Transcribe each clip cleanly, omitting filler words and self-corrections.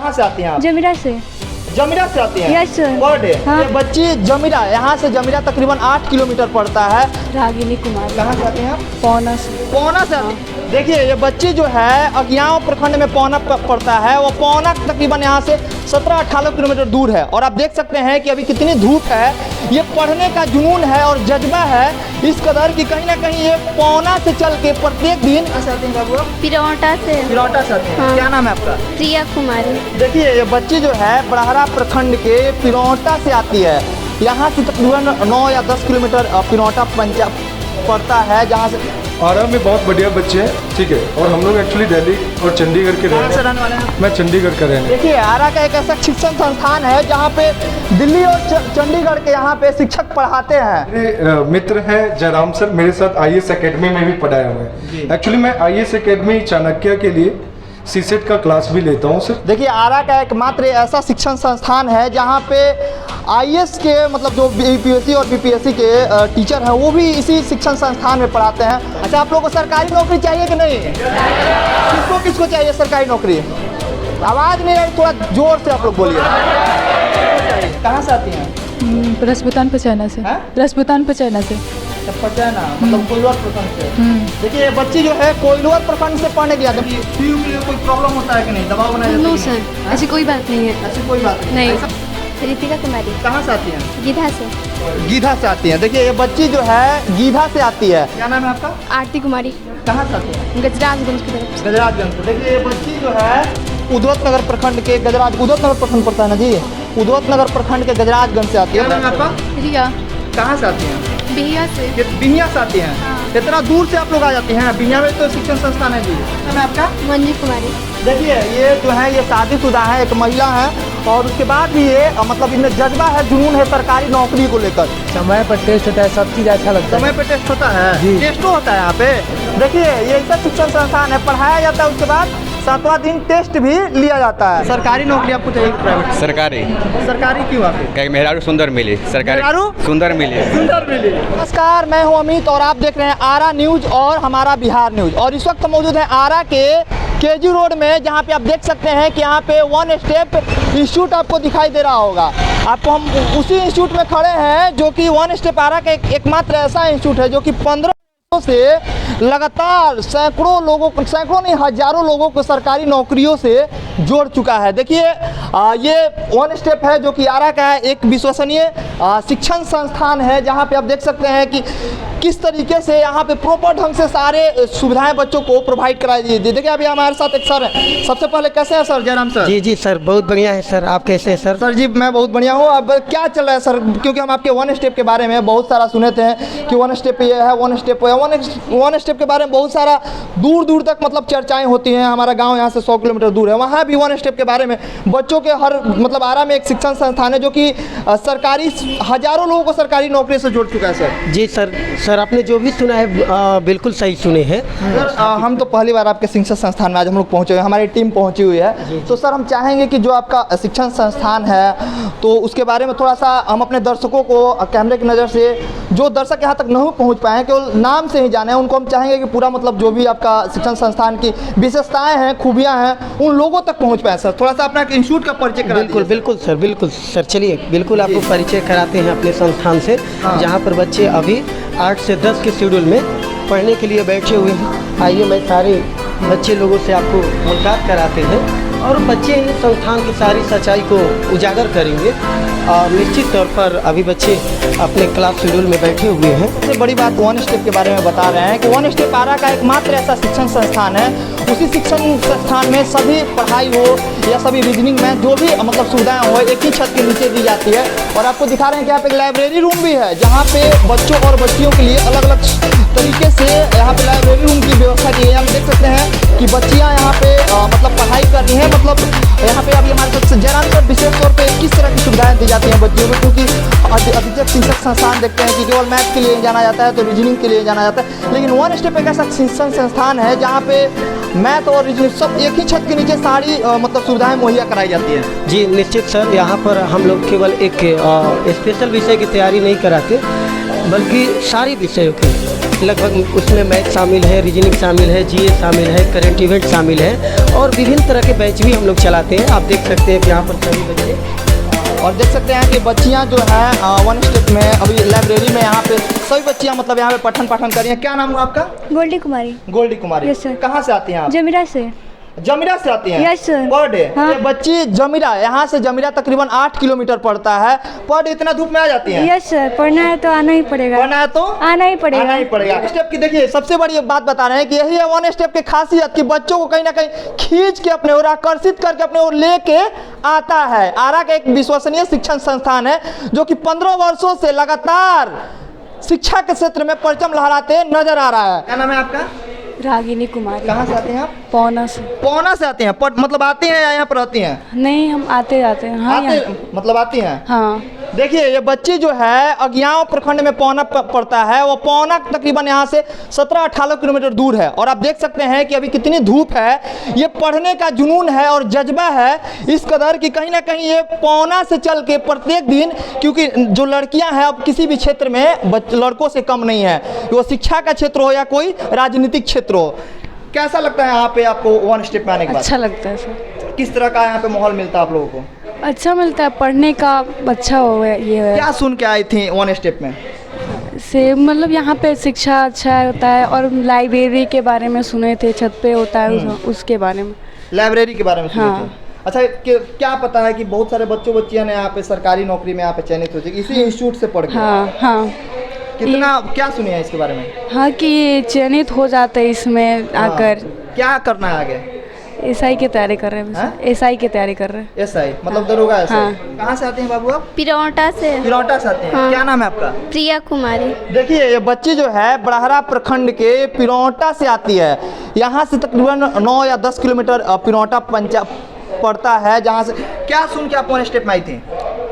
कहाँ से आती हैं आप? जमीरा से। जमीरा से आती हैं? Yes sir. Per day? हाँ। ये बच्ची जमीरा, यहाँ से जमीरा तकरीबन 8 किलोमीटर पड़ता है। रागिनी कुमार। कहाँ से आती हैं आप? पौना से। पौना से आती हैं। देखिए ये बच्ची जो है अगियाओं प्रखंड में पौना पड़ता है, वो पौना तकरीबन यहाँ से 17-18 किलोमीटर दूर है। और आप देख सकते हैं कि अभी कितनी धूप है। ये पढ़ने का जुनून है और जज्बा है इस कदर कि कहीं ना कहीं ये पौना से चल के प्रत्येक दिन पिरौटा से। पिरौटा से आते हैं। हाँ। क्या नाम है आपका? प्रिया कुमारी। देखिए ये बच्ची जो है बड़हरा प्रखंड के पिरौटा से आती है। यहाँ से तकरीबन 9 या 10 किलोमीटर पिरौटा पंचायत पड़ता है, जहाँ से आरा में बहुत बढ़िया बच्चे हैं, ठीक है। और हम लोग एक्चुअली दिल्ली और चंडीगढ़ के रहने वाले हैं। मैं चंडीगढ़ का रहने। देखिए आरा का एक ऐसा शिक्षण संस्थान है जहाँ पे दिल्ली और चंडीगढ़ के यहाँ पे शिक्षक पढ़ाते हैं। मेरे मित्र हैं जयराम सर, मेरे साथ आईएएस एकेडमी में भी पढ़ाए हुए हैं। एक्चुअली मैं आईएएस एकेडमी चाणक्य के लिए सीसेट का क्लास भी लेता हूँ सर। देखिए आरा का एकमात्र ऐसा शिक्षण संस्थान है जहाँ पे आईएएस के मतलब जो यूपीएससी और बीपीएससी के टीचर हैं वो भी इसी शिक्षण संस्थान में पढ़ाते हैं। अच्छा, आप लोगों को सरकारी नौकरी चाहिए कि नहीं? किसको किसको चाहिए सरकारी नौकरी? आवाज़ नहीं आई, थोड़ा जोर से आप लोग बोलिए। कहाँ से आती हैं? रसपुतान पचाना से। रसपुतान पचाना से। पचाना मतलब कोइलवर प्रखंड से। देखिए ये बच्ची जो है कोइलवर प्रखंड से पढ़ने गया। पीयू के लिए कोई प्रॉब्लम होता है कि नहीं? दबाव बनाया जाता है? नो सर, ऐसी कोई बात नहीं है। ऐसी कोई बात नहीं। रितिका कुमारी। कहाँ से आती हैं? गीधा से। गीधा से आती हैं। देखिए ये बच्ची जो है गीधा से आती है। क्या नाम है आपका? आरती कुमारी। कहाँ से आती है? गजराजगंज की तरफ। गजराजगंज से। देखिए ये बच्ची जो है उद्वत नगर प्रखंड के उद्वत नगर प्रखंड पड़ता है ना जी, उद्वत नगर प्रखंड के गजराजगंज से आती है। क्या नाम है आपका? रिया। कहाँ से आती हैं? बिहिया से। ये बिहिया से आती हैं। हाँ। इतना दूर से आप लोग आ जाते हैं? बिहिया में तो शिक्षण संस्थान है जी। क्या नाम है आपका? मंजू कुमारी। देखिए ये जो है ये शादीशुदा है, एक महिला है और उसके बाद भी ये मतलब इनमें जज्बा है, जुनून है सरकारी नौकरी को लेकर। समय पर टेस्ट होता है, सब चीज़ अच्छा लगता है। समय पे टेस्ट होता है? जी। टेस्टो होता है यहाँ पे। देखिए ये ऐसा शिक्षण संस्थान है, पढ़ाया जाता है, उसके बाद 7वां दिन टेस्ट भी लिया जाता है। सरकारी नौकरी आपको चाहिए प्राइवेट? सरकारी। सरकारी क्यों आपको? कहीं मेहरारू सुंदर मिली सरकारी। मेहरारू सुंदर मिली। सुंदर मिली। नमस्कार, मैं हूं अमित और आप देख रहे हैं आरा न्यूज और हमारा बिहार न्यूज। और इस वक्त मौजूद है आरा के केजी रोड में, जहां पे आप देख सकते हैं कि यहाँ पे वन स्टेप इंस्टीट्यूट आपको दिखाई दे रहा होगा। आपको हम उसी इंस्टीट्यूट में खड़े हैं जो कि वन स्टेप आरा का एकमात्र ऐसा इंस्टीट्यूट है जो कि 15 से लगातार सैकड़ों नहीं हजारों लोगों को सरकारी नौकरियों से जोड़ चुका है। देखिए ये वन स्टेप है जो कि आरा का एक विश्वसनीय शिक्षण संस्थान है, जहां पे आप देख सकते हैं कि किस तरीके से यहाँ पे प्रॉपर ढंग से सारे सुविधाएं बच्चों को प्रोवाइड कराई जाती है। देखिए अभी हमारे साथ एक सर है। सबसे पहले कैसे हैं सर? जयराम सर। जी सर, बहुत बढ़िया है सर। आप कैसे हैं सर? सर जी मैं बहुत बढ़िया हूँ। अब क्या चल रहा है सर? क्योंकि हम आपके वन स्टेप के बारे में बहुत सारा सुने थे कि वन स्टेप ये है, वन स्टेप है, वन स्टेप के बारे में बहुत सारा दूर दूर तक मतलब चर्चाएं होती हैं। हमारा गांव यहाँ से 100 किलोमीटर दूर है, वहाँ भी वन स्टेप के बारे में बच्चों के हर मतलब आरा में एक शिक्षण संस्थान है जो कि सरकारी हजारों लोगों को सरकारी नौकरी से जोड़ चुका है सर। जी सर आपने जो भी सुना है बिल्कुल सही सुने हैं। हम तो पहली बार आपके शिक्षण संस्थान में आज हम लोग पहुँचे हुए हैं, हमारी टीम पहुँची हुई है। तो सर हम चाहेंगे कि जो आपका शिक्षण संस्थान है तो उसके बारे में थोड़ा सा हम अपने दर्शकों को कैमरे की नज़र से, जो दर्शक यहाँ तक नहीं पहुँच पाए केवल नाम से ही जाने, उनको हम चाहेंगे कि पूरा मतलब जो भी आपका शिक्षण संस्थान की विशेषताएं हैं, खूबियां हैं, उन लोगों तक पहुंच पाए। सर थोड़ा सा अपना इंस्टीट्यूट का परिचय करा दीजिए। बिल्कुल सर चलिए बिल्कुल आपको परिचय कराते हैं अपने संस्थान से। जहाँ पर बच्चे अभी 8 से 10 के शेड्यूल में पढ़ने के लिए बैठे हुए हैं। आइए मैं सारे बच्चे लोगों से आपको मुलाकात कराते हैं और बच्चे इस संस्थान की सारी सच्चाई को उजागर करेंगे। और निश्चित तौर पर अभी बच्चे अपने क्लास शेड्यूल में बैठे हुए हैं। सबसे बड़ी बात वन स्टेप के बारे में बता रहे हैं कि वन स्टेप आरा का एकमात्र ऐसा शिक्षण संस्थान है, उसी शिक्षण संस्थान में सभी पढ़ाई हो या सभी रीजनिंग में जो भी मतलब सुविधाएं हो एक ही छत के नीचे दी जाती है। और आपको दिखा रहे हैं कि यहाँ पे एक लाइब्रेरी रूम भी है, जहाँ पे बच्चों और बच्चियों के लिए अलग अलग तरीके से यहाँ पे लाइब्रेरी रूम की व्यवस्था की है। हम देख सकते हैं कि बच्चियाँ यहाँ पे मतलब पढ़ाई कर रही हैं। मतलब यहाँ पे अभी हमारे साथ जयराम सर विशेष तौर पर किस तरह की सुविधाएं दी जाती हैं बच्चियों को, क्योंकि अधिकतर शिक्षक संस्थान देखते हैं कि केवल मैथ के लिए जाना जाता है तो रीजनिंग के लिए जाना जाता है, लेकिन वन स्टेप एक ऐसा शिक्षण संस्थान है जहाँ पे मैथ और रीजनिंग सब एक ही छत के नीचे सारी मतलब सुविधाएं मुहैया कराई जाती है। जी निश्चित सर, यहाँ पर हम लोग केवल एक स्पेशल विषय की तैयारी नहीं कराते बल्कि सारी विषयों की लगभग उसमें मैथ शामिल है, रीजनिंग शामिल है, जीए शामिल है, करंट इवेंट शामिल है और विभिन्न तरह के बैच भी हम लोग चलाते हैं। आप देख सकते हैं कि यहाँ पर सभी बच्चे और देख सकते हैं कि बच्चियां जो हैं वन स्टेप में अभी लाइब्रेरी में यहाँ पे सभी बच्चियां मतलब यहाँ पे पठन पाठन कर रही हैं। क्या नाम है आपका? गोल्डी कुमारी। गोल्डी कुमारी। Yes, sir. कहाँ से आती हैं आप? जमीरा से। जमीरा से आती हैं? Yes, sir. Per day? हाँ। ये बच्ची जमीरा, यहाँ से जमीरा तकरीबन 8 किलोमीटर पड़ता है। पर डे इतना धूप में आ जाती हैं? यस सर, पढ़ना है तो आना ही पड़ेगा। पढ़ना है तो आना ही पड़ेगा। आना ही पड़ेगा। स्टेप की देखिए सबसे बड़ी बात बता रहे हैं कि यही है वन स्टेप की खासियत कि बच्चों को कहीं ना कहीं खींच के अपने ओर आकर्षित करके अपने ओर लेके आता है। आरा का एक विश्वसनीय शिक्षण संस्थान है जो कि 15 वर्षों से लगातार शिक्षा के क्षेत्र में परचम लहराते नजर आ रहा है। क्या नाम है आपका? रागिनी कुमारी। कहाँ से आते हैं आप? पौना से। पौना से आते हैं? मतलब आते हैं या यहाँ पर रहती हैं? नहीं, हम आते जाते हैं। हाँ, मतलब आती हैं? हाँ। देखिए ये बच्ची जो है अज्ञाव प्रखंड में पौना पड़ता है, वो पौना तकरीबन यहाँ से 17-18 किलोमीटर दूर है। और आप देख सकते हैं कि अभी कितनी धूप है। ये पढ़ने का जुनून है और जज्बा है इस कदर कि कहीं ना कहीं ये पौना से चल के प्रत्येक दिन, क्योंकि जो लड़कियां हैं अब किसी भी क्षेत्र में लड़कों से कम नहीं है, वो शिक्षा का क्षेत्र हो या कोई राजनीतिक क्षेत्र हो। कैसा लगता है यहाँ पे आपको वन स्टेप में आने के बाद? अच्छा लगता है सर। किस तरह का यहाँ पे माहौल मिलता है आप लोगों को? अच्छा मिलता है, पढ़ने का अच्छा हो ये है। क्या सुन के आई थी वन स्टेप में? से मतलब यहाँ पे शिक्षा अच्छा होता है और लाइब्रेरी के बारे में सुने थे, छत पे होता है उसके बारे में। लाइब्रेरी के बारे में सुने हाँ। थे? अच्छा क्या पता है कि बहुत सारे बच्चियां ने यहाँ पे सरकारी नौकरी में यहाँ पे चयनित हो जाएगी इसी इंस्टीट्यूट से पढ़ के? हाँ हाँ। कितना क्या सुने हैं इसके बारे में? हाँ कि ये चयनित हो जाते हैं इसमें आकर। क्या करना है आगे? एसआई की तैयारी कर रहे हैं। एसआई की तैयारी कर रहे हैं। एसआई मतलब दरोगा एसआई। हाँ। कहाँ से आते हैं बाबू आप? पिरौटा से। पिरौटा से आते हैं। हाँ। क्या नाम है आपका? प्रिया कुमारी। देखिए ये बच्ची जो है बड़हरा प्रखंड के पिरौटा से आती है। यहाँ से तकरीबन 9 या 10 किलोमीटर पिरौटा पंचायत पड़ता है, जहाँ से क्या सुन के आप वन स्टेप में आई थी?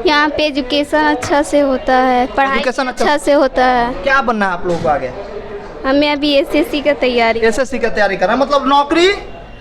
यहाँ पे एजुकेशन अच्छा से होता है, पढ़ाई एजुकेशन अच्छा से होता है। क्या बनना है आप लोगों को आगे? हमें अभी एसएससी का तैयारी। एसएससी का तैयारी करना मतलब नौकरी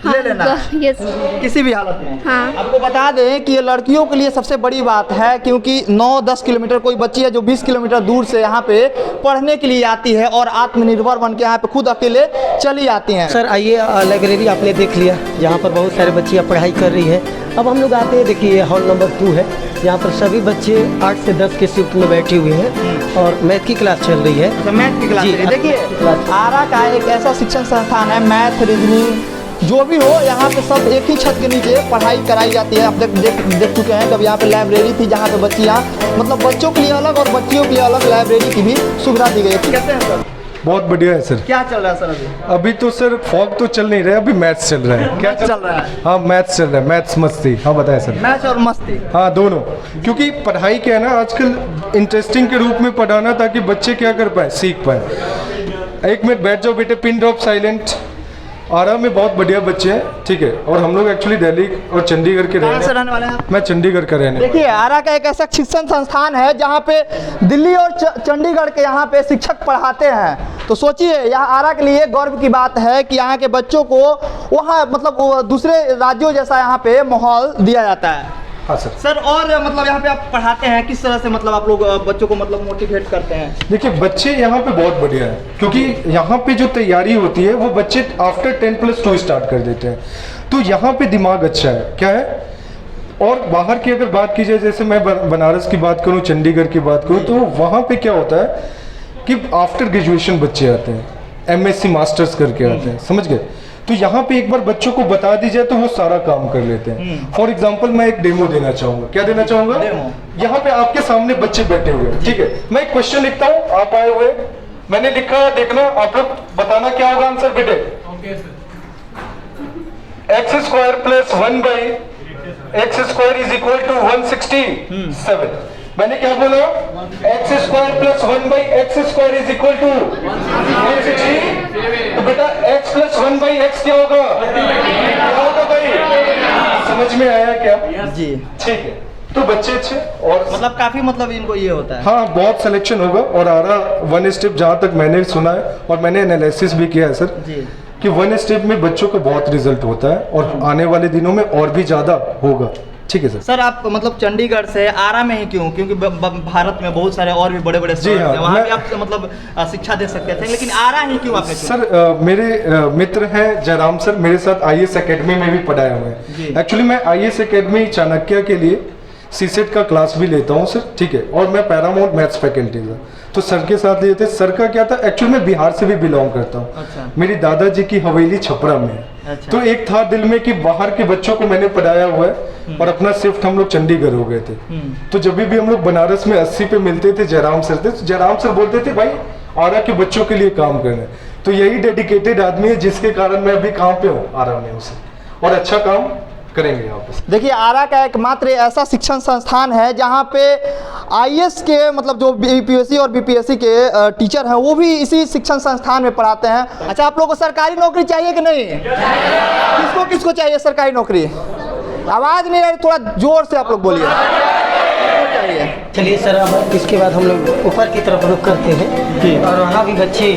ले लेना यस। किसी भी हालत में। हाँ। आपको बता दें कि ये लड़कियों के लिए सबसे बड़ी बात है, क्योंकि 9-10 किलोमीटर कोई बच्ची है जो 20 किलोमीटर दूर से यहाँ पे पढ़ने के लिए आती है और आत्मनिर्भर बन के यहाँ पे खुद अकेले चली आती हैं। सर आइए, लाइब्रेरी आपने देख लिया जहाँ पर बहुत सारे बच्चियाँ पढ़ाई कर रही है। अब हम लोग आते हैं, देखिए ये हॉल नंबर 2 है, यहाँ पर सभी बच्चे 8 से 10 के शिफ्ट में बैठे हुए हैं और मैथ की क्लास चल रही है। मैथ की क्लास जी, देखिए आरा का एक ऐसा शिक्षण संस्थान है, मैथ रीजनिंग जो भी हो यहाँ पे सब एक ही छत के नीचे पढ़ाई कराई जाती है। आप देख चुके हैं कब यहाँ पे लाइब्रेरी थी जहाँ पे बच्चियाँ मतलब बच्चों के लिए अलग और बच्चियों के लिए अलग लाइब्रेरी की भी सुविधा दी गई है। कैसे हैं सर? बहुत बढ़िया है सर। क्या चल रहा है सर अभी? अभी तो सर फॉग तो चल नहीं रहा है, अभी मैथ्स चल रहा है। क्या चल रहा है? हाँ मैथ्स चल रहा है, मैथ्स मस्ती। हाँ बताएं सर। मैथ्स और मस्ती? हाँ दोनों, क्योंकि पढ़ाई क्या है ना आजकल इंटरेस्टिंग के रूप में पढ़ाना ताकि बच्चे क्या कर पाए, सीख पाए। 1 मिनट बैठ जाओ बेटे, पिन ड्रॉप साइलेंट। आरा में बहुत बढ़िया बच्चे हैं, ठीक है। और हम लोग एक्चुअली दिल्ली और चंडीगढ़ के रहने वाले हैं। मैं चंडीगढ़ का रहने। देखिए आरा का एक ऐसा शिक्षण संस्थान है जहाँ पे दिल्ली और चंडीगढ़ के यहाँ पे शिक्षक पढ़ाते हैं। तो सोचिए यहाँ आरा के लिए गौरव की बात है कि यहाँ के बच्चों को वहाँ मतलब दूसरे राज्यों जैसा यहाँ पे माहौल दिया जाता है। हाँ सर। सर और मतलब यहाँ पे आप पढ़ाते हैं किस तरह से, मतलब आप लोग बच्चों को मतलब मोटिवेट करते हैं? देखिए बच्चे यहाँ पे बहुत बढ़िया है, क्योंकि यहाँ पे जो तैयारी होती है वो बच्चे आफ्टर 10+2 स्टार्ट कर देते हैं। तो यहाँ पे दिमाग अच्छा है, क्या है। और बाहर की अगर बात की जाए, जैसे मैं बनारस की बात करूँ, चंडीगढ़ की बात करूँ, तो वहाँ पे क्या होता है कि आफ्टर ग्रेजुएशन बच्चे आते हैं, MSc मास्टर्स करके आते हैं, समझ गए। तो यहाँ पे एक बार बच्चों को बता दी जाए तो वो सारा काम कर लेते हैं। फॉर एग्जाम्पल मैं एक डेमो देना चाहूँगा। क्या देना चाहूँगा? यहाँ पे आपके सामने बच्चे बैठे हुए हैं, ठीक है। मैं एक क्वेश्चन लिखता हूँ, आप आए हुए, मैंने लिखा, देखना आप लोग बताना क्या होगा आंसर बेटे। x² + 1/x² = 167। मैंने क्या बोला? x² + 1/x² = 160। तो बेटा x + 1/x क्या होगा? क्या होगा भाई? समझ में आया क्या? जी ठीक है। तो बच्चे अच्छे और मतलब काफी मतलब इनको ये होता है। हाँ बहुत सिलेक्शन होगा। और आरा 1 स्टेप जहाँ तक मैंने सुना है और मैंने एनालिसिस भी किया है सर जी, कि 1 स्टेप में बच्चों का बहुत रिजल्ट होता है और आने वाले दिनों में और भी ज़्यादा होगा। ठीक है सर। सर आप मतलब चंडीगढ़ से आरा में ही क्यों? क्योंकि भारत में बहुत सारे और भी बड़े बड़े जी हाँ, हैं, वहाँ भी मैं- आप मतलब शिक्षा दे सकते थे, लेकिन आरा ही क्यों आपने चुना? सर मेरे मित्र हैं जयराम सर, मेरे साथ आईएएस एकेडमी में भी पढ़ाए हुए जी। हैं। एक्चुअली मैं आईएएस एकेडमी चाणक्य के लिए सीसेट का क्लास भी लेता हूँ सर, ठीक है, और मैं पैरामाउंट मैथ्स फैकल्टी का, तो सर के साथ लिए थे। सर का क्या था, एक्चुअली मैं बिहार से भी बिलोंग करता हूँ। अच्छा। मेरी दादाजी की हवेली छपरा में है। अच्छा। तो एक था दिल में कि बाहर के बच्चों को मैंने पढ़ाया हुआ है, और अपना शिफ्ट हम लोग चंडीगढ़ हो गए थे। तो जब भी हम लोग बनारस में 80 पे मिलते थे, जयराम सर थे, तो जयराम सर बोलते थे भाई आरा के बच्चों के लिए काम करना है। तो यही डेडिकेटेड आदमी है जिसके कारण मैं अभी काम पे हूँ, आरा में हूँ सर, और अच्छा काम करेंगे यहाँ पे। देखिए आरा का एकमात्र ऐसा शिक्षण संस्थान है जहाँ पे आईएएस के मतलब जो यूपीएससी और बीपीएससी के टीचर हैं वो भी इसी शिक्षण संस्थान में पढ़ाते हैं। अच्छा, आप लोगों को सरकारी नौकरी चाहिए कि नहीं? किसको किसको चाहिए सरकारी नौकरी? आवाज़ नहीं आ रही, थोड़ा जोर से आप लोग बोलिए। चाहिए। चलिए सर, अब इसके बाद हम लोग ऊपर की तरफ रुख करते हैं, और वहाँ भी बच्चे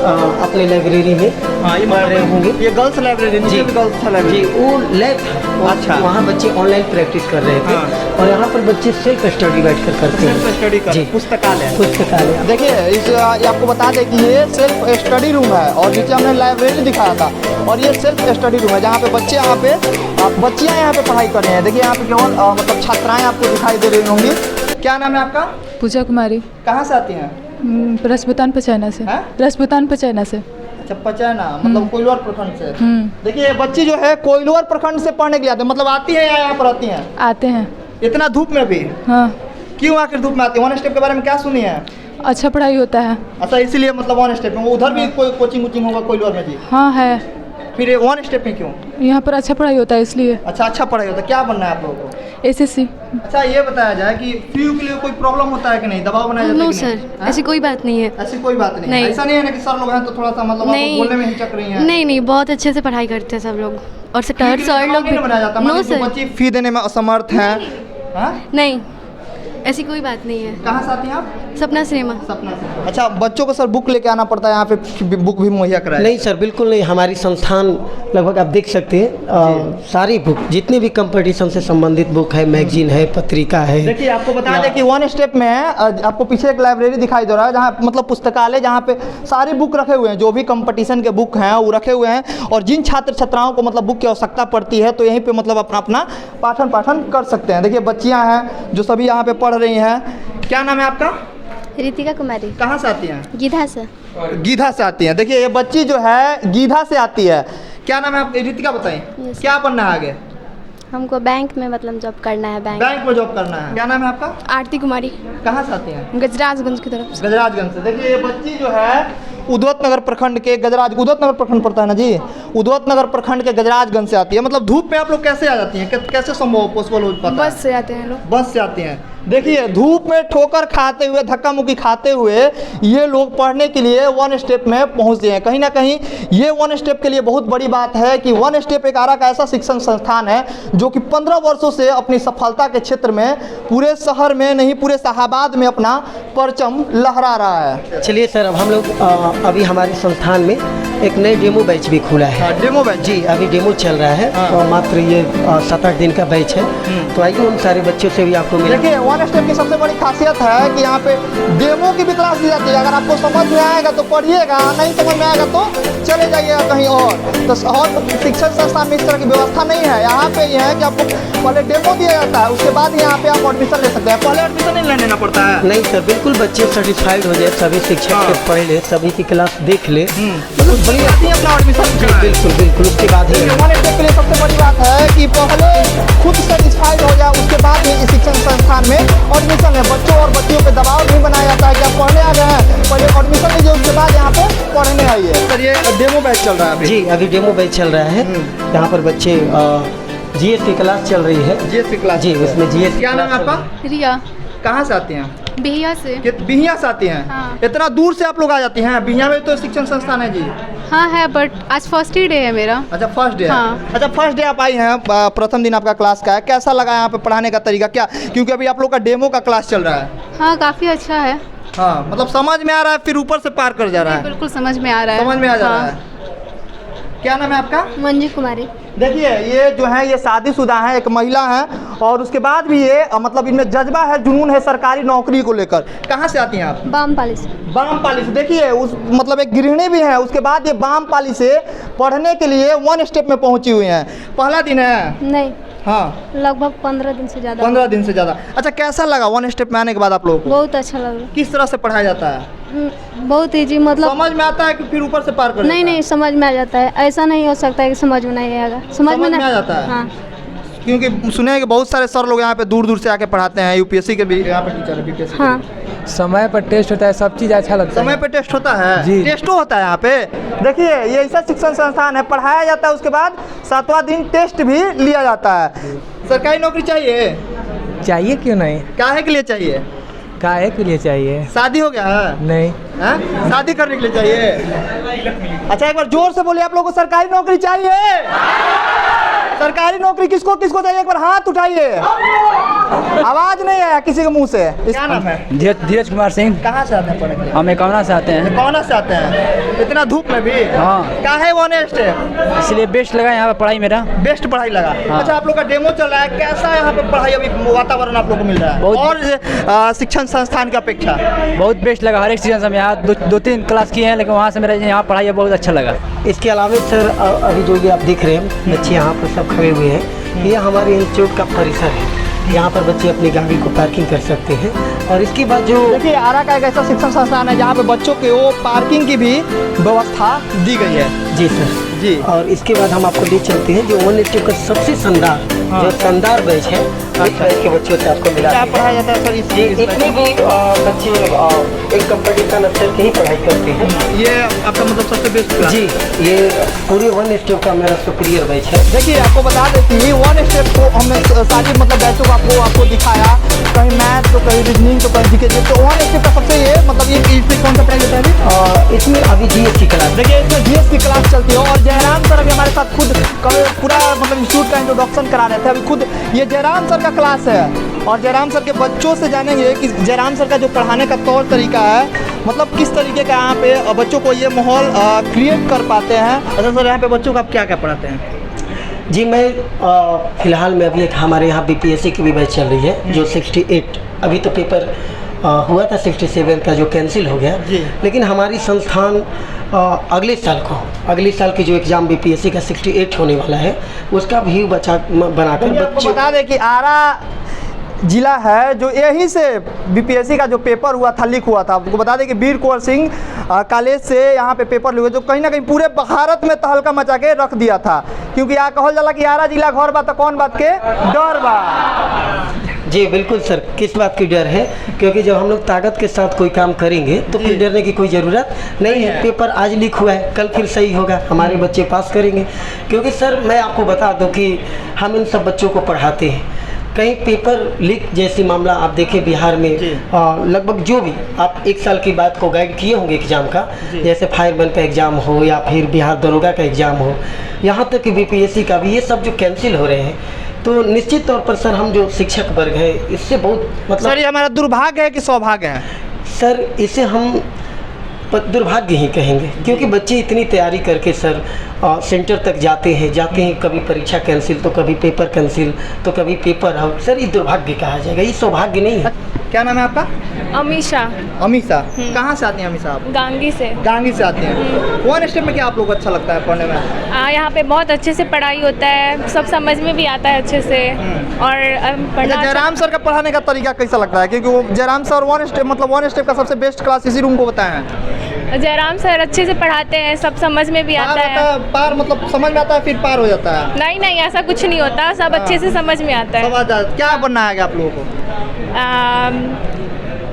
अपने लाइब्रेरी में हाँ, ये पढ़ रहे होंगे। ये गर्ल्स लाइब्रेरी जी गर्ल्स जी, लाइब्रेरी। वो लैब था। अच्छा। वहाँ बच्चे ऑनलाइन प्रैक्टिस कर रहे थे, हाँ। और यहाँ पर बच्चे सेल्फ स्टडी बैठ कर करते हैं। सेल्फ स्टडी जी। कर पुस्तकालय। पुस्तकालय। देखिए ये आपको बता दें कि ये सेल्फ स्टडी रूम है, और नीचे हमने लाइब्रेरी दिखाया था, और ये सेल्फ स्टडी रूम है जहाँ पे बच्चे यहाँ पे बच्चियाँ यहाँ पे पढ़ाई कर रहे हैं। देखिए यहाँ पे केवल मतलब छात्राएँ आपको दिखाई दे रही होंगी। क्या नाम है आपका? पूजा कुमारी। कहाँ से आती हैं? रसपुतान पचैना से। हैं? रसपुतान पचैना से। अच्छा, पचैना मतलब कोइलवर प्रखंड से। देखिए ये बच्ची जो है कोइलवर प्रखंड से पढ़ने के लिए आती है, मतलब आती है या यहाँ पर आती हैं? आते हैं। इतना धूप में भी? हाँ, क्यों आखिर धूप में आती है? वन स्टेप के बारे में क्या सुनी है? अच्छा पढ़ाई होता है। अच्छा, इसीलिए मतलब वन स्टेप में। उधर भी कोई कोचिंग वोचिंग होगा कोइलवर में जी? हाँ है, फिर ये वन स्टेप में क्यों? यहाँ पर अच्छा पढ़ाई होता है इसलिए। अच्छा पढ़ाई होता है। क्या बनना है आप लोगों को? एसएससी। अच्छा, ये बताया जाए कि फ्री के लिए कोई प्रॉब्लम होता है कि नहीं? दबाव बनाया जाता है नो कि नहीं? सर, हाँ? ऐसी कोई बात नहीं है। ऐसी कोई बात नहीं, नहीं। ऐसा नहीं है ना कि सर लोग हैं तो थोड़ा सा मतलब आपको बोलने में हिचक रही हैं? नहीं, बहुत अच्छे से पढ़ाई करते हैं सब लोग, और फी के लिए सर दबाव लोग नहीं बनाया जाता? नो मान लीजिए सर, बच्ची फी देने में असमर्थ हैं। हाँ? नहीं, ऐसी कोई बात नहीं है। कहाँ से आती हैं आप? सपना सिनेमा। सपना से। अच्छा, बच्चों को सर बुक लेके आना पड़ता है यहाँ पे, बुक भी मुहैया कराया? नहीं सर, बिल्कुल नहीं। हमारी संस्थान लगभग आप देख सकते हैं सारी बुक, जितने भी कंपटीशन से संबंधित बुक है, मैगजीन है, पत्रिका है। देखिए आपको बता दें कि वन स्टेप में आपको पीछे एक लाइब्रेरी दिखाई दे रहा है जहाँ मतलब पुस्तकालय, जहाँ पे सारी बुक रखे हुए हैं, जो भी कंपटीशन के बुक हैं वो रखे हुए हैं, और जिन छात्र छात्राओं को मतलब बुक की आवश्यकता पड़ती है तो यहीं पे मतलब अपना अपना पाठन कर सकते हैं। देखिए बच्चियाँ हैं जो सभी यहाँ पे पढ़ रही हैं। क्या नाम है आपका? रितिका कुमारी। कहाँ से आती हैं? गीधा से। गीधा से आती हैं। देखिए ये बच्ची जो है गीधा से आती है। क्या नाम है आप? रितिका बताएं। Yes. क्या बनना है आगे? हमको बैंक में मतलब जॉब करना है। बैंक में जॉब करना है। क्या नाम है आपका? आरती कुमारी। कहाँ से आती हैं? गजराजगंज की तरफ से। गजराजगंज से। देखिए ये बच्ची जो है उद्वत नगर प्रखंड के उद्वत नगर प्रखंड पड़ता है ना जी, उद्वत नगर प्रखंड के गजराजगंज से आती है। मतलब धूप में आप लोग कैसे आ जाती हैं? कैसे संभव पॉसिबल हो पाता है? बस से आते हैं लोग। बस से आते हैं। देखिए धूप में ठोकर खाते हुए, धक्का मुक्की खाते हुए ये लोग पढ़ने के लिए वन स्टेप में पहुंचते हैं। कहीं ना कहीं ये वन स्टेप के लिए बहुत बड़ी बात है कि वन स्टेप एक आरा का ऐसा शिक्षण संस्थान है जो कि 15 वर्षों से अपनी सफलता के क्षेत्र में पूरे शहर में नहीं, पूरे शाहाबाद में अपना परचम लहरा रहा है। चलिए सर, अब हम लोग अभी हमारे संस्थान में एक नई डेमो बैच भी खुला है। Demo batch? जी, अभी डेमो चल रहा है। हाँ। और मात्र ये 7-8 दिन का बैच है। तो आइए उन सारे बच्चों से भी आपको मिलेंगे। देखिए वन स्टेप की सबसे बड़ी खासियत है कि यहाँ पे डेमो की भी तलाश दी जाती है। अगर आपको समझ में आएगा तो पढ़िएगा, नहीं समझ में आएगा तो चले जाइएगा कहीं और। तो और शिक्षण संस्थान में इस तरह की व्यवस्था नहीं है। यहाँ पे ये है कि आपको पहले डेमो दिया जाता है, उसके बाद यहाँ पे आप एडमिशन ले सकते हैं। पहले एडमिशन नहीं लेना पड़ता है? नहीं सर, बिल्कुल बच्चे सेटिस्फाइड हो जाए, सभी शिक्षक हाँ। के पढ़ ले, सभी की क्लास देख ले। मतलब बड़ी आती है अपना एडमिशन। जी बिल्कुल बिल्कुल, उसके बाद ही वन स्टेप के लिए सबसे बड़ी बात है कि पहले खुद सेटिस्फाइड हो जाए, उसके बाद ही इस शिक्षण संस्थान में एडमिशन है। बच्चों और बच्चियों पे दबाव नहीं बनाया जाता है कि आप पढ़ने आ गए हैं, पहले एडमिशन लीजिए, उसके बाद यहाँ पे पढ़ने आइए। सर ये डेमो बैच चल रहा है अभी? जी, अभी डेमो बैच चल रहा है। यहाँ पर बच्चे जीएस की क्लास चल रही है। जीएस की क्लास? जी, उसमें जीएस। क्या नाम है आपका? रिया। कहाँ से आती हैं? बिहिया से। बिहिया से आती हैं? हाँ। इतना दूर से आप लोग आ जाती हैं? बिहिया में तो शिक्षण संस्थान है जी। हाँ है, बट आज फर्स्ट ही डे है मेरा। अच्छा फर्स्ट डे? हाँ। अच्छा फर्स्ट डे आप आई हैं, प्रथम दिन आपका क्लास का है। कैसा लगा यहाँ पे पढ़ाने का तरीका? क्या क्योंकि अभी आप लोग का डेमो का क्लास चल रहा है? हाँ, काफ़ी अच्छा है। हाँ, मतलब समझ में आ रहा है, फिर ऊपर से पार कर जा रहा है? बिल्कुल समझ में आ रहा है। समझ में आ जा रहा हाँ। है। क्या नाम है आपका? मंजू कुमारी। देखिए ये जो है ये शादीशुदा है, एक महिला है और उसके बाद भी ये मतलब इनमें जज्बा है, जुनून है सरकारी नौकरी को लेकर। कहाँ से आती हैं आप? बामपाली से। बामपाली से। देखिए उस मतलब एक गृहिणी भी है, उसके बाद ये बामपाली से पढ़ने के लिए 1 स्टेप में पहुंची हुई हैं। पहला दिन है? नहीं, हाँ लगभग 15 दिन से ज़्यादा। 15 दिन से ज़्यादा। अच्छा कैसा लगा 1 स्टेप में आने के बाद आप लोगों को? बहुत अच्छा लग रहा किस तरह से पढ़ाया जाता है? है। बहुत ईजी, मतलब समझ में आता है कि फिर ऊपर से पार कर नहीं नहीं, समझ में आ जाता है। ऐसा नहीं हो सकता है कि समझ में नहीं आएगा। समझ में आ जाता है? हाँ। क्योंकि सुने हैं कि बहुत सारे सर लोग यहाँ पे दूर दूर से आके पढ़ाते हैं, यूपीएससी के भी यहाँ पे टीचर है, बीपीएससी हाँ, समय पर टेस्ट होता है, सब चीज़ अच्छा लगता समय पे टेस्ट होता है जी। टेस्टो होता है यहाँ पे। देखिए ये ऐसा शिक्षण संस्थान है, पढ़ाया जाता है उसके बाद 7वां दिन टेस्ट भी लिया जाता है। सरकारी नौकरी चाहिए? चाहिए, क्यों नहीं, काहे के लिए चाहिए? काहे के लिए चाहिए? शादी हो गया है? नहीं। हैं? शादी करने के लिए चाहिए? अच्छा एक बार जोर से बोलिए, आप लोगों को सरकारी नौकरी चाहिए? सरकारी नौकरी किसको किसको चाहिए, एक बार हाथ उठाइए। आवाज नहीं आया किसी के मुंह से। क्या नाम है? धीरज कुमार सिंह। कहाँ से आते हैं पढ़ने के लिए? हम एकावना से आते हैं। कौन से आते हैं? इतना धूप में भी? हाँ। काहे 1 स्टेप? इसलिए बेस्ट लगा यहाँ पे पढ़ाई मेरा। बेस्ट पढ़ाई लगा। अच्छा आप लोग का डेमो चल रहा है, कैसा यहाँ पे पढ़ाई अभी वातावरण आप लोग को मिल रहा है? और शिक्षण संस्थान की अपेक्षा बहुत बेस्ट लगा, हर एक सीजन से हम यहाँ 2-3 क्लास किए हैं, लेकिन वहाँ से मेरा यहाँ पढ़ाई बहुत अच्छा लगा। इसके अलावा सर अभी जो ये आप देख रहे हैं बच्चे यहाँ पर सब खड़े हुए हैं, ये हमारे इंस्टीट्यूट का परिसर है। यहाँ पर बच्चे अपनी गाड़ी को पार्किंग कर सकते हैं। और इसके बाद जो देखिए आरा का एक ऐसा शिक्षण संस्थान है जहाँ पे बच्चों के वो पार्किंग की भी व्यवस्था दी गई है। जी सर जी। और इसके बाद हम आपको ले चलते हैं जो 1 स्टेप का सबसे शानदार जो शानदार बैच है, इस बैच के बच्चों से आपको मिला। क्या पढ़ाया जाता है सर इस इतने भी बच्चे एक कंपटीशन स्तर की ही पढ़ाई करते हैं। ये आपका मतलब सबसे बेस्ट क्लास? जी, ये पूरे 1 स्टेप का मेरा सुपीरियर बैच है। देखिए आपको बता दें कि 1 स्टेप को हमने सारी मतलब बैचों को आपको दिखाया, कहीं मैथ तो कहीं रीजनिंग तो कहीं जीके। तो 1 स्टेप का सबसे ये मतलब ये इसमें कौन सा पढ़ाई होता है? इसमें अभी जीएस की क्लास, देखिए इसमें जीएस की क्लास चलती है और जयराम सर अभी हमारे साथ खुद पूरा मतलब इंस्टीट्यूट का इंट्रोडक्शन करा रहे थे। अभी खुद ये जयराम सर का क्लास है और जयराम सर के बच्चों से जानेंगे कि जयराम सर का जो पढ़ाने का तौर तरीका है, मतलब किस तरीके का यहाँ पे बच्चों को ये माहौल क्रिएट कर पाते हैं। अच्छा सर यहाँ पे बच्चों को आप क्या क्या पढ़ाते हैं? जी मैं फ़िलहाल में अभी एक हमारे यहाँ बीपीएससी की भी बैच चल रही है जो 68 अभी तो पेपर हुआ था 67 का जो कैंसिल हो गया, लेकिन हमारी संस्थान अगले साल की जो एग्ज़ाम बीपीएससी का 68 होने वाला है उसका भी बनाकर बच्चे बता दें कि आरा जिला है जो यहीं से बीपीएससी का जो पेपर हुआ था लीक हुआ था। आपको बता दें कि वीर कुंवर सिंह कॉलेज से यहाँ पे पेपर हुए जो कहीं ना कहीं पूरे भारत में तहलका मचा के रख दिया था, क्योंकि यहाँ कहल जाला कि आरा जिला घर बा तो कौन बात के डर बा। जी बिल्कुल सर, किस बात की डर है, क्योंकि जब हम लोग ताकत के साथ कोई काम करेंगे तो फिर डरने की कोई ज़रूरत नहीं है। पेपर आज लीक हुआ है, कल फिर सही होगा, हमारे बच्चे पास करेंगे। क्योंकि सर मैं आपको बता दूं कि हम इन सब बच्चों को पढ़ाते हैं। कहीं पेपर लीक जैसी मामला आप देखें बिहार में लगभग जो भी आप 1 साल की बात को गाइड किए होंगे एग्ज़ाम का, जैसे फायरमैन का एग्ज़ाम हो या फिर बिहार दरोगा का एग्ज़ाम हो, यहाँ तक कि बीपीएससी का भी, ये सब जो कैंसिल हो रहे हैं, तो निश्चित तौर पर सर हम जो शिक्षक वर्ग है इससे बहुत मतलब सर ये हमारा दुर्भाग्य है कि सौभाग्य है? सर इसे हम दुर्भाग्य ही कहेंगे, क्योंकि बच्चे इतनी तैयारी करके सर सेंटर तक जाते हैं, कभी परीक्षा कैंसिल तो कभी पेपर कैंसिल तो कभी पेपर आउट। सर ये दुर्भाग्य कहा जाएगा, ये सौभाग्य नहीं है। क्या नाम है आपका? अमीशा। अमीशा। कहाँ से आती हैं अमीशा आप? गांगी से। गांगी से आती हैं। 1 स्टेप में क्या आप लोग को अच्छा लगता है पढ़ने में? यहाँ पे बहुत अच्छे से पढ़ाई होता है, सब समझ में भी आता है अच्छे से। और जयराम सर का पढ़ाने का तरीका कैसा लगता है? क्योंकि वो जयराम सर 1 स्टेप मतलब 1 स्टेप का सबसे बेस्ट क्लास इसी रूम को बताया है। जयराम सर अच्छे से पढ़ाते हैं, सब समझ में भी आता है। पार मतलब समझ में आता है फिर पार हो जाता है? नहीं ऐसा कुछ नहीं होता, सब अच्छे से समझ में आता है। क्या बनना है आप लोगों को?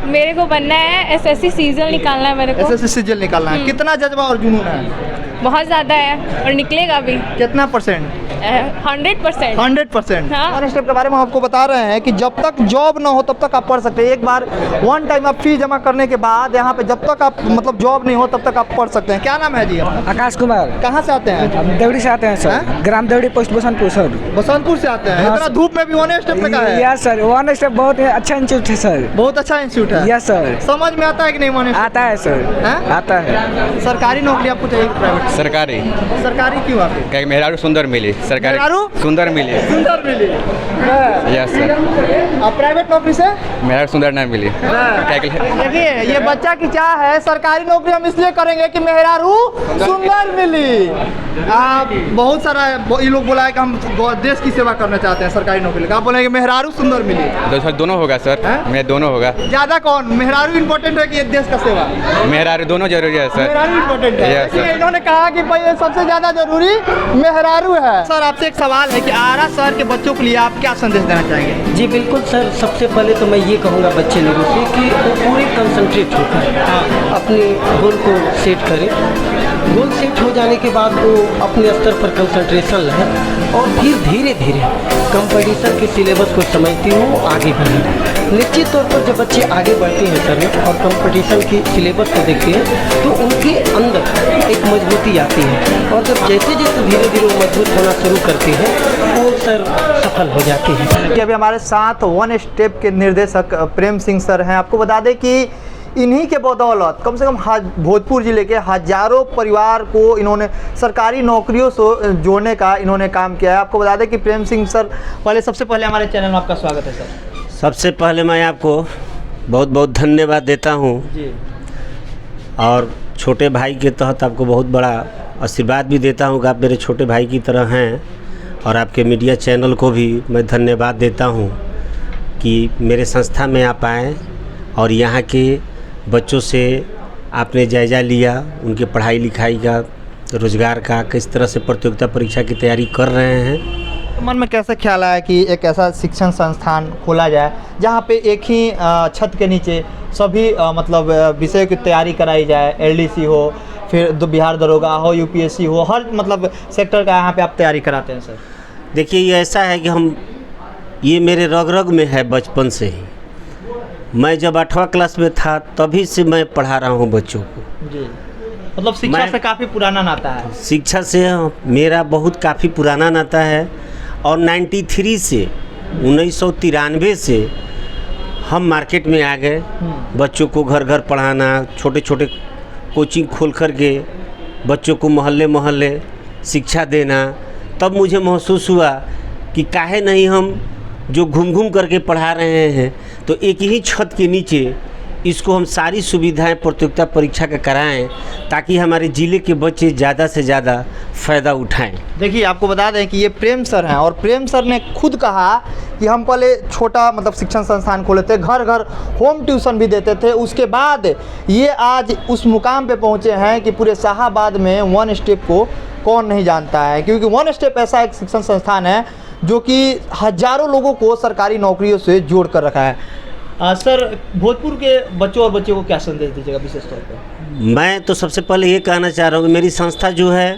मेरे को बनना है एसएससी सीजल निकालना है मेरे को। एसएससी सीजल निकालना है। कितना जज्बा और जुनून है? बहुत ज़्यादा है और निकलेगा भी। कितना %? 100%। 100%। हाँ। वन स्टेप के बारे में हम आपको बता रहे हैं कि जब तक जॉब ना हो तब तक आप पढ़ सकते हैं। एक बार वन टाइम आप फीस जमा करने के बाद यहाँ पे जब तक आप मतलब जॉब नहीं हो तब तक आप पढ़ सकते हैं। क्या नाम है जी आपका? आकाश कुमार, कहाँ से आते हैं? हम देवड़ी से आते हैं सर, ग्राम देवड़ी पोस्ट बसंतपुर सर। बसंतपुर से आते हैं। हाँ, इतना धूप में भी वन स्टेप में का है? यस सर, वन स्टेप बहुत अच्छा इंस्टीट्यूट है सर। बहुत अच्छा इंस्टीट्यूट है। Yes sir. समझ में आता है कि नहीं वन स्टेप? आता है सर, हैं? आता है। सरकारी नौकरी आपको चाहिए कि प्राइवेट? सरकारी सरकारी क्यों आपकी? क्या मेहरारू सुंदर मिली सरकारी मेहरारू? सुंदर मिली। सुंदर मिली। यस सर, अब प्राइवेट नौकरी से मेहरारू सुंदर ना मिली। क्या के लिए? देखिए ये बच्चा की चाह है, सरकारी नौकरी हम इसलिए करेंगे कि मेहरारू सुंदर मिली। बहुत सारा ये लोग बोला है कि हम देश की सेवा करना चाहते हैं सरकारी नौकरी लेकर। आप बोलेंगे मेहरारू सुंदर मिली। सर दोनों होगा सर, हैं? मैं दोनों होगा। ज्यादा कौन, मेहरारू इम्पोर्टेंट है कि ये देश का सेवा? मेहरारू दोनों जरूरी है सर। मेहरारू इम्पोर्टेंट है। Yes, देखिए, sir. इन्होंने कहा कि भाई ये सबसे ज्यादा जरूरी मेहरारू है। सर आपसे एक सवाल है कि आरा शहर के बच्चों के लिए आप क्या संदेश देना चाहेंगे? जी बिल्कुल सर, सबसे पहले तो मैं ये कहूँगा बच्चे लोगों से कि वो पूरे कंसंट्रेट होकर अपने गोल को सेट करें। गोल सेट हो जाने के बाद वो अपने स्तर पर कंसंट्रेशन लाए और फिर धीरे धीरे कंपटीशन के सिलेबस को समझते हुए आगे बढ़ें। निश्चित तौर पर जब बच्चे आगे बढ़ते हैं सर और कंपटीशन के सिलेबस को देखते हैं तो उनके अंदर एक मजबूती आती है और जब जैसे जैसे धीरे धीरे वो मजबूत होना शुरू करते हैं वो सर सफल हो जाते हैं। कि अभी हमारे साथ वन स्टेप के निर्देशक प्रेम सिंह सर हैं। आपको बता दें कि इन्हीं के बदौलत कम से कम भोजपुर ज़िले के हजारों परिवार को इन्होंने सरकारी नौकरियों से जोड़ने का इन्होंने काम किया है। आपको बता दें कि प्रेम सिंह सर सबसे पहले हमारे चैनल में आपका स्वागत है सर। सबसे पहले मैं आपको बहुत बहुत धन्यवाद देता हूँ जी। और छोटे भाई के तहत आपको बहुत बड़ा आशीर्वाद भी देता हूँ कि आप मेरे छोटे भाई की तरह हैं। और आपके मीडिया चैनल को भी मैं धन्यवाद देता हूँ कि मेरे संस्था में आप आएँ और यहाँ के बच्चों से आपने जायज़ा लिया, उनके पढ़ाई लिखाई का, रोज़गार का, किस तरह से प्रतियोगिता परीक्षा की तैयारी कर रहे हैं। मन में कैसे ख्याल आया कि एक ऐसा शिक्षण संस्थान खोला जाए जहाँ पे एक ही छत के नीचे सभी मतलब विषय की तैयारी कराई जाए? एलडीसी हो, फिर बिहार दरोगा हो, यूपीएससी हो, हर मतलब सेक्टर का यहाँ पे आप तैयारी कराते हैं सर? देखिए ये ऐसा है कि ये मेरे रग रग में है बचपन से ही। मैं जब 8वां क्लास में था तभी से मैं पढ़ा रहा हूँ बच्चों को। जी। मतलब शिक्षा से काफ़ी पुराना नाता है? शिक्षा से मेरा बहुत काफ़ी पुराना नाता है और 93 से 1993 से हम मार्केट में आ गए। बच्चों को घर घर पढ़ाना, छोटे छोटे कोचिंग खोल कर के बच्चों को मोहल्ले मोहल्ले शिक्षा देना। तब मुझे महसूस हुआ कि काहे नहीं हम जो घूम घूम करके पढ़ा रहे हैं तो एक ही छत के नीचे इसको हम सारी सुविधाएं प्रतियोगिता परीक्षा का कराएं ताकि हमारे ज़िले के बच्चे ज़्यादा से ज़्यादा फ़ायदा उठाएं। देखिए आपको बता दें कि ये प्रेम सर हैं और प्रेम सर ने खुद कहा कि हम पहले छोटा मतलब शिक्षण संस्थान खोले थे, घर घर होम ट्यूशन भी देते थे। उसके बाद ये आज उस मुकाम पे पहुँचे हैं कि पूरे शाहाबाद में वन स्टेप को कौन नहीं जानता है, क्योंकि वन स्टेप ऐसा एक शिक्षण संस्थान है जो कि हजारों लोगों को सरकारी नौकरियों से जोड़ कर रखा है। सर भोजपुर के बच्चों और बच्चों को क्या संदेश दीजिएगा विशेष तौर पर? मैं तो सबसे पहले ये कहना चाह रहा हूँ कि मेरी संस्था जो है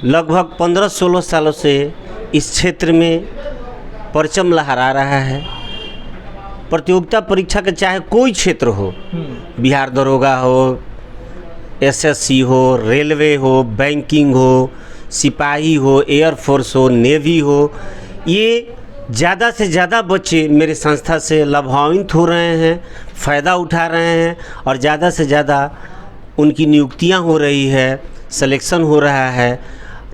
लगभग 15-16 सालों से इस क्षेत्र में परचम लहरा रहा है। प्रतियोगिता परीक्षा का चाहे कोई क्षेत्र हो, बिहार दरोगा हो, एसएससी हो, रेलवे हो, बैंकिंग हो, सिपाही हो, एयरफोर्स हो, नेवी हो, ये ज़्यादा से ज़्यादा बच्चे मेरे संस्था से लाभान्वित हो रहे हैं, फ़ायदा उठा रहे हैं और ज़्यादा से ज़्यादा उनकी नियुक्तियां हो रही है, सिलेक्शन हो रहा है।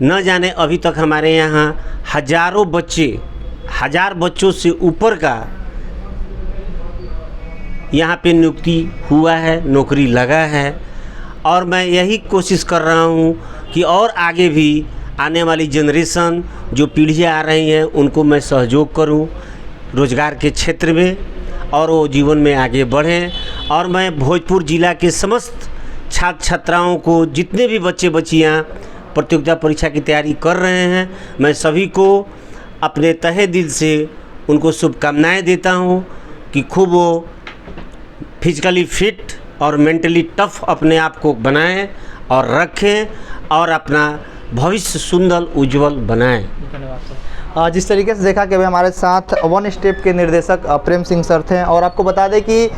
न जाने अभी तक हमारे यहाँ हज़ारों बच्चे, 1000 बच्चों से ऊपर का यहाँ पे नियुक्ति हुआ है, नौकरी लगा है। और मैं यही कोशिश कर रहा हूँ कि और आगे भी आने वाली जनरेशन जो पीढ़ियाँ आ रही हैं उनको मैं सहयोग करूं रोज़गार के क्षेत्र में और वो जीवन में आगे बढ़ें। और मैं भोजपुर ज़िला के समस्त छात्र छात्राओं को, जितने भी बच्चे बच्चियाँ प्रतियोगिता परीक्षा की तैयारी कर रहे हैं, मैं सभी को अपने तहे दिल से उनको शुभकामनाएँ देता हूँ कि खूब वो फिजिकली फिट और मेंटली टफ अपने आप को बनाएं और रखें और अपना भविष्य सुंदर उज्जवल बनाएं। जिस तरीके से देखा कि अभी हमारे साथ वन स्टेप के निर्देशक प्रेम सिंह सर थे, और आपको बता दें कि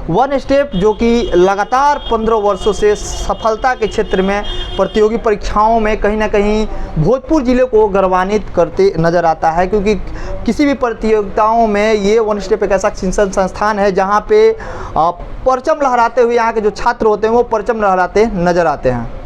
वन स्टेप जो कि लगातार 15 वर्षों से सफलता के क्षेत्र में प्रतियोगी परीक्षाओं में कहीं ना कहीं भोजपुर ज़िले को गौरवान्वित करते नज़र आता है, क्योंकि किसी भी प्रतियोगिताओं में ये वन स्टेप एक ऐसा शिक्षण संस्थान है जहाँ पे परचम लहराते हुए यहाँ के जो छात्र होते हैं वो परचम लहराते नज़र आते हैं।